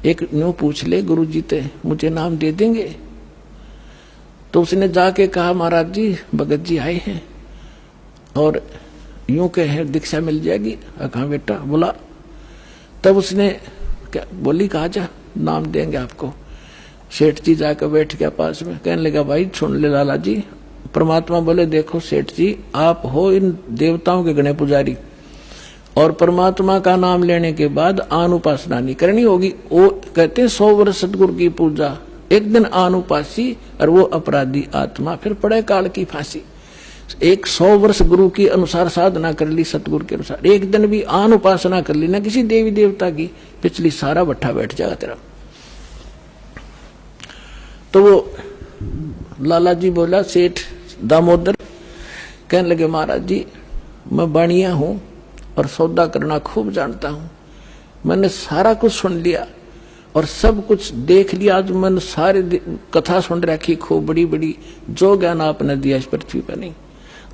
एक न्यू पूछ ले गुरु जी ते मुझे नाम दे देंगे। तो उसने जाके कहा महाराज जी भगत जी आए हैं और यूं कहे दीक्षा मिल जाएगी। कहा बेटा बोला। तब उसने क्या बोली, कहा जा नाम देंगे आपको। सेठ जी जाकर बैठ गया पास में, कहने लगा भाई सुन ले लाला जी। परमात्मा बोले देखो सेठ जी आप हो इन देवताओं के गणे पुजारी और परमात्मा का नाम लेने के बाद आन उपासना नहीं करनी होगी। वो कहते 100 वर्ष सतगुरु की पूजा, एक दिन आन उपासी और वो अपराधी आत्मा फिर पड़े काल की फांसी। 100 वर्ष गुरु की अनुसार साधना कर ली, सतगुरु के अनुसार एक दिन भी आन उपासना कर ली ना किसी देवी देवता की, पिछली सारा भट्ठा बैठ जाएगा तेरा। तो वो लाला जी बोला सेठ दामोदर, कहने लगे महाराज जी मैं बाणिया हूं और सौदा करना खूब जानता हूं। मैंने सारा कुछ सुन लिया और सब कुछ देख लिया। आज मैंने सारी कथा सुन रखी खूब बड़ी बड़ी, जो ज्ञान आपने दिया इस पृथ्वी पर नहीं।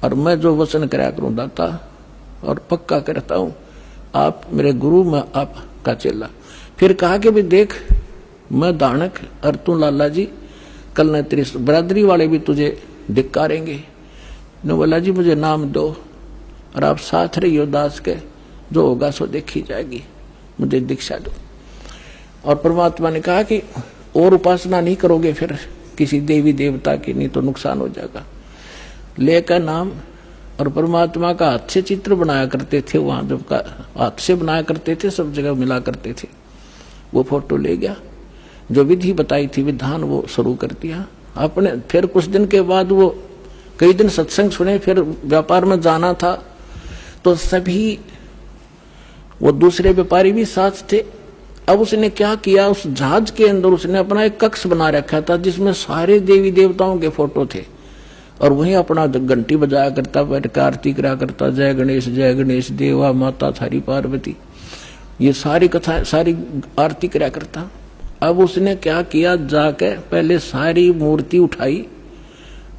और मैं जो वचन कराया करूं दाता और पक्का करता हूं, आप मेरे गुरु में आपका चेला। फिर कहा कि भी देख मैं दानक और तू लाला जी, कल न तेरी बरादरी वाले भी तुझे धिक्कारेंगे। ने बोला जी मुझे नाम दो और आप साथ रहियो दास के, जो होगा सो देखी जाएगी, मुझे दीक्षा दो। और परमात्मा ने कहा कि और उपासना नहीं करोगे फिर किसी देवी देवता की, नहीं तो नुकसान हो जाएगा। लेकर नाम और परमात्मा का हाथ से चित्र बनाया करते थे, वहां जब का हाथ से बनाया करते थे सब जगह मिला करते थे। वो फोटो ले गया, जो विधि बताई थी विधान वो शुरू कर दिया आपने। फिर कुछ दिन के बाद वो कई दिन सत्संग सुने, फिर व्यापार में जाना था तो सभी वो दूसरे व्यापारी भी साथ थे। अब उसने क्या किया, उस जहाज के अंदर उसने अपना एक कक्ष बना रखा था जिसमें सारे देवी देवताओं के फोटो थे और वहीं अपना घंटी बजाया करता, बैठ आरती करा करता, जय गणेश देवा माता थारी पार्वती, ये सारी कथा सारी आरती करा करता। अब उसने क्या किया, जाके पहले सारी मूर्ति उठाई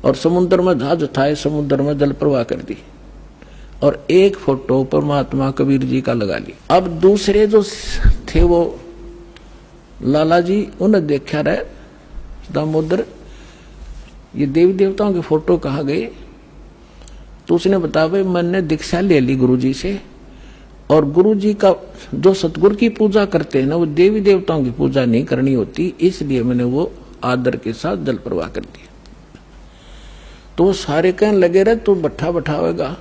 और समुद्र में जहाज उठाए, समुद्र में जल प्रवाह कर दी और एक फोटो परमात्मा कबीर जी का लगा ली। अब दूसरे जो थे वो लाला जी, उन्हें देखा रहे दामोदर ये देवी देवताओं के फोटो कहाँ गए। तो उसने बताया भाई मैंने दीक्षा ले ली गुरु जी से और गुरु जी का जो सतगुरु की पूजा करते हैं ना, वो देवी देवताओं की पूजा नहीं करनी होती, इसलिए मैंने वो आदर के साथ जल प्रवाह कर दिया। तो वो सारे कहने लगे रहे तू भट्ठा बैठावेगा,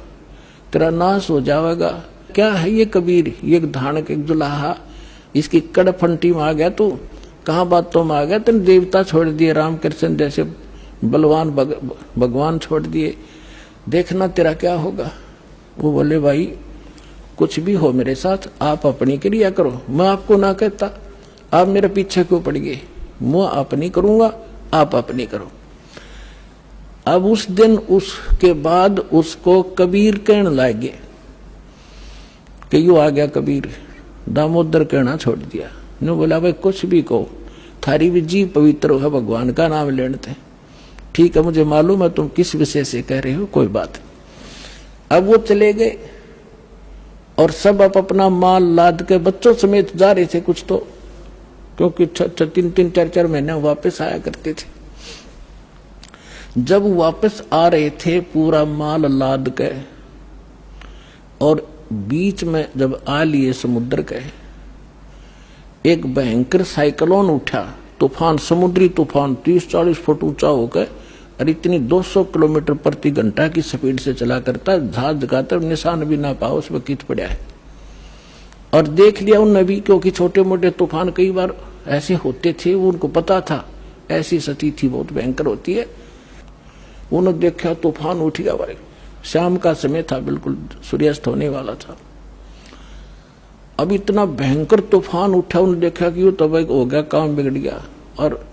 तेरा नाश हो जाएगा। क्या है ये कबीर, ये धानक एक जुलाहा, इसकी कड़फंटी में आ गया तू, कहाँ बातों में आ गया, तेने देवता छोड़ दिए, रामकृष्ण जैसे बलवान भगवान छोड़ दिए, देखना तेरा क्या होगा। वो बोले भाई कुछ भी हो मेरे साथ, आप अपनी क्रिया करो, मैं आपको ना कहता, आप मेरे पीछे क्यों पड़ गए, मैं अपनी करूंगा आप अपनी करो। अब उस दिन उसके बाद उसको कबीर कहने लगे कि यू आ गया कबीर, दामोदर कहना छोड़ दिया। ने बोला भाई कुछ भी कहो, थारी भी जी पवित्र है, भगवान का नाम लेते। ठीक है मुझे मालूम है तुम किस विषय से कह रहे हो, कोई बात। अब वो चले गए और सब अपना माल लाद के बच्चों समेत जा रहे थे कुछ तो, क्योंकि 3-4 महीने वापस आया करते थे। जब वापस आ रहे थे पूरा माल लाद के और बीच में जब आ लिए समुद्र के, एक भयंकर साइक्लोन उठा, तूफान, समुद्री तूफान 30-40 फुट ऊंचा होकर और इतनी 200 किलोमीटर प्रति घंटा की स्पीड से चला करता, जहाज का तो निशान भी ना पाओ उसमें कित पड़ा है। और देख लिया उन नबी, क्योंकि छोटे मोटे तूफान कई बार ऐसे होते थे, उनको पता था ऐसी स्थिति थी बहुत भयंकर होती है। उन्होंने देखा तूफान उठ गया भाई, शाम का समय था, बिल्कुल सूर्यास्त होने वाला था। अब इतना भयंकर तूफान उठा, उन्होंने देखा कि तो भाई हो गया, काम बिगड़ गया। और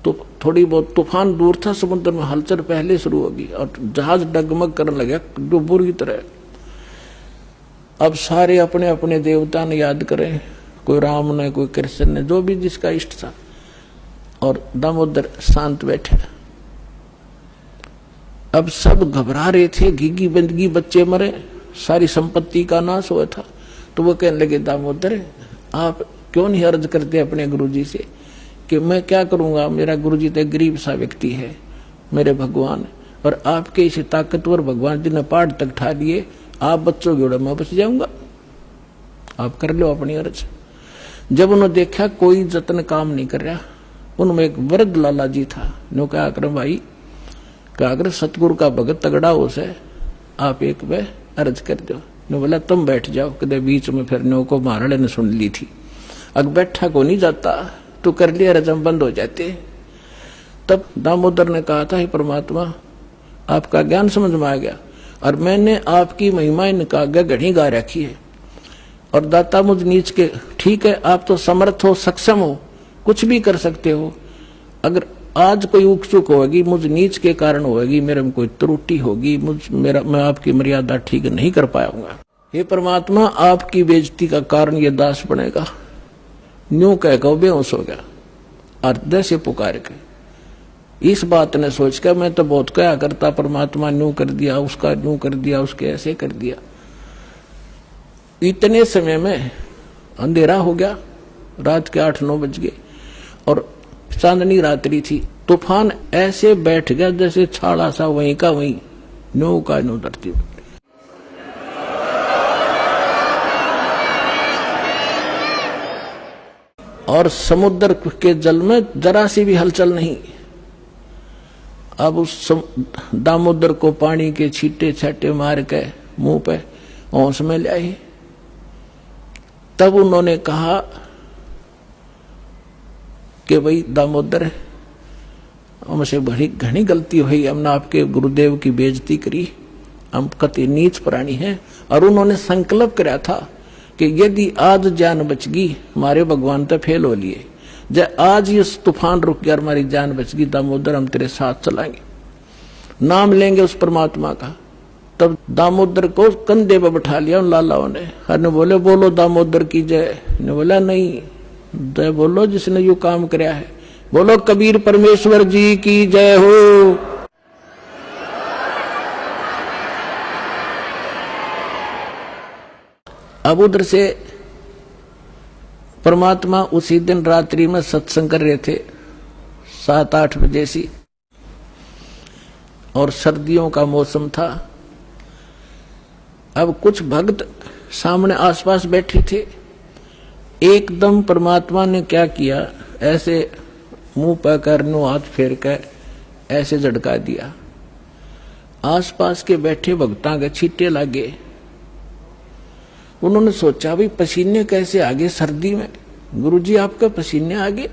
तो थोड़ी बहुत तूफान दूर था, समुद्र में हलचल पहले शुरू होगी और जहाज डगमग करने लगा जो बुरी तरह। अब सारे अपने अपने देवता ने याद करें, कोई राम ने, कोई कृष्ण ने, जो भी जिसका इष्ट था। और दामोदर शांत बैठे। अब सब घबरा रहे थे, घिगी बंदगी, बच्चे मरे, सारी संपत्ति का नाश हुआ था। तो वो कहने लगे दामोदर आप क्यों नहीं अर्ज करते अपने गुरुजी से कि मैं क्या करूंगा, मेरा गुरुजी तो गरीब सा व्यक्ति है, मेरे भगवान, और आपके इसे ताकतवर भगवान जी ने पहाड़ तक ठा लिए, आप बच्चों के मैं बच जाऊंगा, आप कर लो अपनी अर्ज। जब उन्होंने देखा कोई जतन काम नहीं कर रहा, उनमें एक वृद्ध लाला जी था, नो क्या कर भाई, क्या कर सतगुरु का भगत तगड़ा हो से, आप एक वे अर्ज कर दो। ने बोला तुम बैठ जाओ, कदे बीच में फिर नो को महाराणे ने सुन ली थी, अग बैठा को नहीं जाता, तू कर लिया रजम बंद हो जाते। तब दामोदर ने कहा था, हे परमात्मा आपका ज्ञान समझ में आ गया, और मैंने आपकी महिमा इनका आगे घड़ी गा रखी है, और दाता मुझ नीच के, ठीक है आप तो समर्थ हो, सक्षम हो, कुछ भी कर सकते हो, अगर आज कोई उक चुक होगी मुझ नीच के कारण होगी, मेरे में कोई त्रुटि होगी, मैं आपकी मर्यादा ठीक नहीं कर पाऊंगा, हे परमात्मा आपकी बेइज्जती का कारण ये दास बनेगा। न्यू कह के बेहोश हो गया, हृदय से पुकार के इस बात ने सोच कर मैं तो बहुत क्या करता, परमात्मा न्यू कर दिया, उसका न्यू कर दिया, उसके ऐसे कर दिया। इतने समय में अंधेरा हो गया, रात के 8-9 बज गए, और चांदनी रात्रि थी। तूफान ऐसे बैठ गया जैसे छाड़ा सा वहीं का वहीं, नो का नो धरती। और समुद्र के जल में जरा सी भी हलचल नहीं। अब उस दामोदर को पानी के छींटे छाटे मार के मुंह पे होश में ले आई। तब उन्होंने कहा कि भाई दामोदर, हमसे बड़ी घनी गलती हुई, हमने आपके गुरुदेव की बेइज्जती करी, हम कति नीच प्राणी हैं। और उन्होंने संकल्प कराया था कि यदि आज जान बच गई, हमारे भगवान तो फेल हो लिए, जब आज ये तूफान रुक गया, हमारी जान बच गई, दामोदर हम तेरे साथ चलाएंगे, नाम लेंगे उस परमात्मा का। तब दामोदर को कंधे पर बैठा लिया उन लालाओं ने, हर ने बोले बोलो दामोदर की जय। ने बोला नहीं, जय बोलो जिसने यू काम कराया है, बोलो कबीर परमेश्वर जी की जय हो। अब उधर से परमात्मा उसी दिन रात्रि में सत्संग कर रहे थे 7-8 बजे सी, और सर्दियों का मौसम था। अब कुछ भक्त सामने आसपास बैठे थे, एकदम परमात्मा ने क्या किया, ऐसे मुंह पर करनो हाथ फेर कर ऐसे झटका दिया, आसपास के बैठे भक्तां के छींटे लगे। उन्होंने सोचा भी पसीने कैसे आगे सर्दी में, गुरुजी आपके पसीने आगे?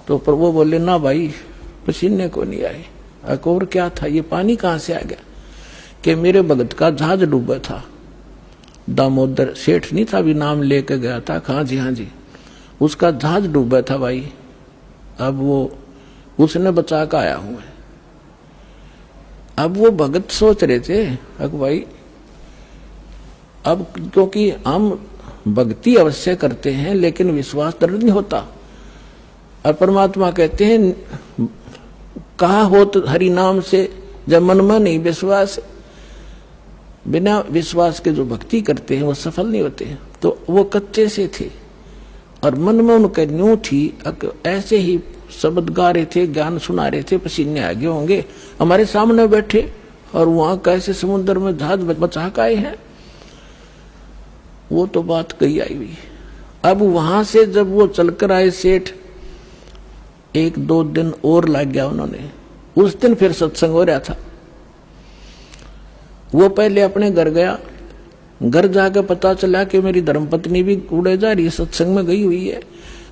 तो पर वो बोले ना भाई पसीने को नहीं आए। और क्या था, ये पानी कहां से आ गया? कि मेरे भगत का जहाज डूबा था, दामोदर सेठ नहीं था, अभी नाम लेके गया था, हाँ जी, उसका जहाज डूबा था भाई, अब वो उसने बचा कर आया हूं। अब वो भगत सोच रहे थे अक भाई, अब क्योंकि हम भक्ति अवश्य करते हैं लेकिन विश्वास दृढ़ नहीं होता, और परमात्मा कहते हैं कहा हो तो हरि नाम से, जब मन में नहीं विश्वास, बिना विश्वास के जो भक्ति करते हैं वो सफल नहीं होते हैं। तो वो कच्चे से थे और मन में उनके न्यू थी, ऐसे ही शब्द गा रहे थे, ज्ञान सुना रहे थे, पसीने आगे होंगे, हमारे सामने बैठे और वहां कैसे समुद्र में जहाज बचा के आए हैं। वो तो बात कही आई हुई। अब वहां से जब वो चलकर आए सेठ, 1-2 दिन और लग गया उन्होंने। उस दिन फिर सत्संग हो रहा था। वो पहले अपने घर गया, घर जाकर पता चला कि मेरी धर्मपत्नी भी कूड़े जा रही है, सत्संग में गई हुई है।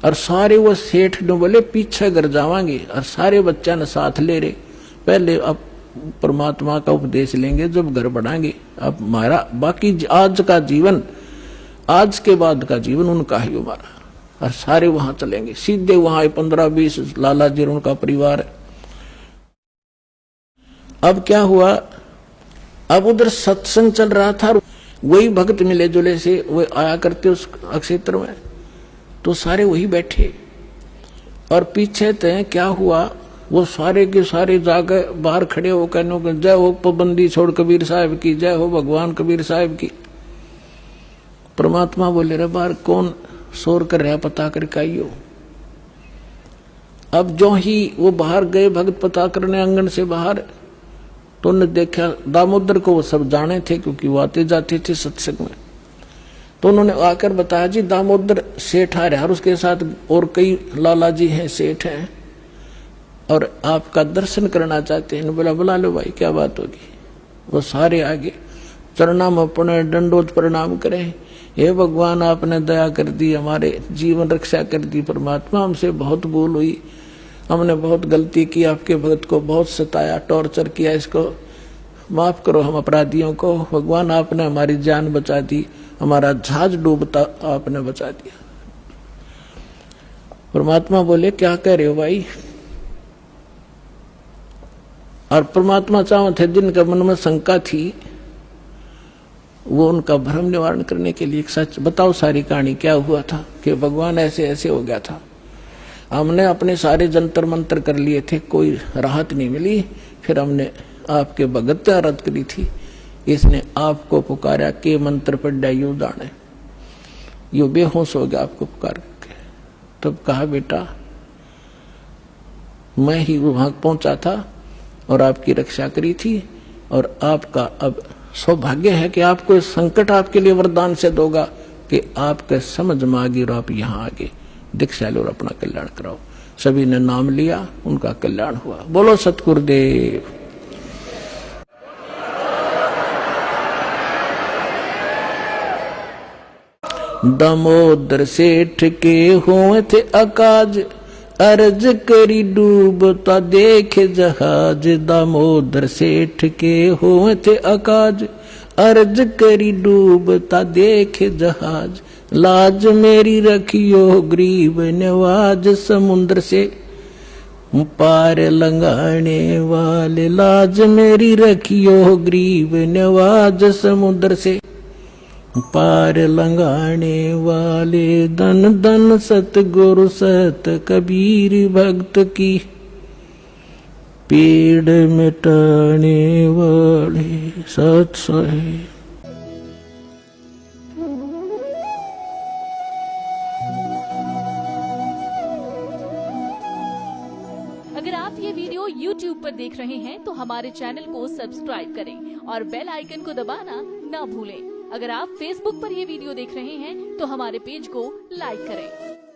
और सारे वो सेठ ने बोले पीछे घर जावांगे, और सारे बच्चा ने साथ ले रहे, पहले अब परमात्मा का उपदेश लेंगे जब घर बढ़ाएंगे। अब हमारा बाकी आज का जीवन, आज के बाद का जीवन उनका ही हमारा, और सारे वहां चलेंगे। सीधे वहां 15-20 लाला जी उनका परिवार है। अब क्या हुआ, अब उधर सत्संग चल रहा था, वही भक्त मिले जुले से वो आया करते उस क्षेत्र में, तो सारे वही बैठे। और पीछे तय क्या हुआ, वो सारे के सारे जाके बाहर खड़े होकर जय हो पाबंदी छोड़ कबीर साहब की, जय हो भगवान कबीर साहब की। परमात्मा बोले रे बाहर कौन शोर कर रहा पता करके आइयो। अब जो ही वो बाहर गए भगत पता करने आंगन से बाहर, तो उन्होंने देखा दामोदर को, वो सब जाने थे क्योंकि वो आते जाते थे सत्संग में। तो उन्होंने आकर बताया जी दामोदर सेठ आ रहा है और उसके साथ और कई लाला जी हैं, सेठ हैं, और आपका दर्शन करना चाहते हैं। बोला बुला लो भाई, क्या बात होगी। वो सारे आगे चरणाम अपने दंडोत प्रणाम करें। हे भगवान, आपने दया कर दी, हमारे जीवन रक्षा कर दी। परमात्मा, हमसे बहुत भूल हुई, हमने बहुत गलती की, आपके भक्त को बहुत सताया, टॉर्चर किया, इसको माफ करो हम अपराधियों को। भगवान, आपने हमारी जान बचा दी, हमारा जहाज डूबता आपने बचा दिया। परमात्मा बोले क्या कह रहे हो भाई। और परमात्मा चाहते थे जिनका मन में शंका थी, वो उनका भ्रम निवारण करने के लिए एक सच बताओ, सारी कहानी क्या हुआ था कि भगवान ऐसे ऐसे हो गया था। हमने अपने सारे जंतर मंत्र कर लिए थे, कोई राहत नहीं मिली। फिर हमने आपके भगत आराध करी थी, इसने आपको पुकारा के मंत्र पर डायू दाने, यो बेहोश हो गया आपको पुकार करके। तब कहा बेटा मैं ही वहां पहुंचा था और आपकी रक्षा करी थी, और आपका अब सौभाग्य है कि आपको इस संकट आपके लिए वरदान से दोगा कि आपके समझ में आ गई और आप यहाँ आगे दीक्षा लो और अपना कल्याण कराओ। सभी ने नाम लिया, उनका कल्याण हुआ। बोलो सतगुरुदेव। दामोदर सेठ के हुए थे अकाज, अर्ज करी डूबता देखे जहाज। दामोदर सेठ के हुए थे अकाज, अर्ज करी डूबता देखे जहाज। लाज मेरी रखियो गरीब नवाज, समुद्र से पार लंघाने वाले। लाज मेरी रखियो गरीब नवाज, समुद्र से पार लंघाने वाले। धन धन सतगुरु सत कबीर भक्त की, पीड़ मिटाने वाले सत साहिब। अगर आप ये वीडियो YouTube पर देख रहे हैं तो हमारे चैनल को सब्सक्राइब करें और बेल आइकन को दबाना ना भूलें। अगर आप Facebook पर ये वीडियो देख रहे हैं तो हमारे पेज को लाइक करें।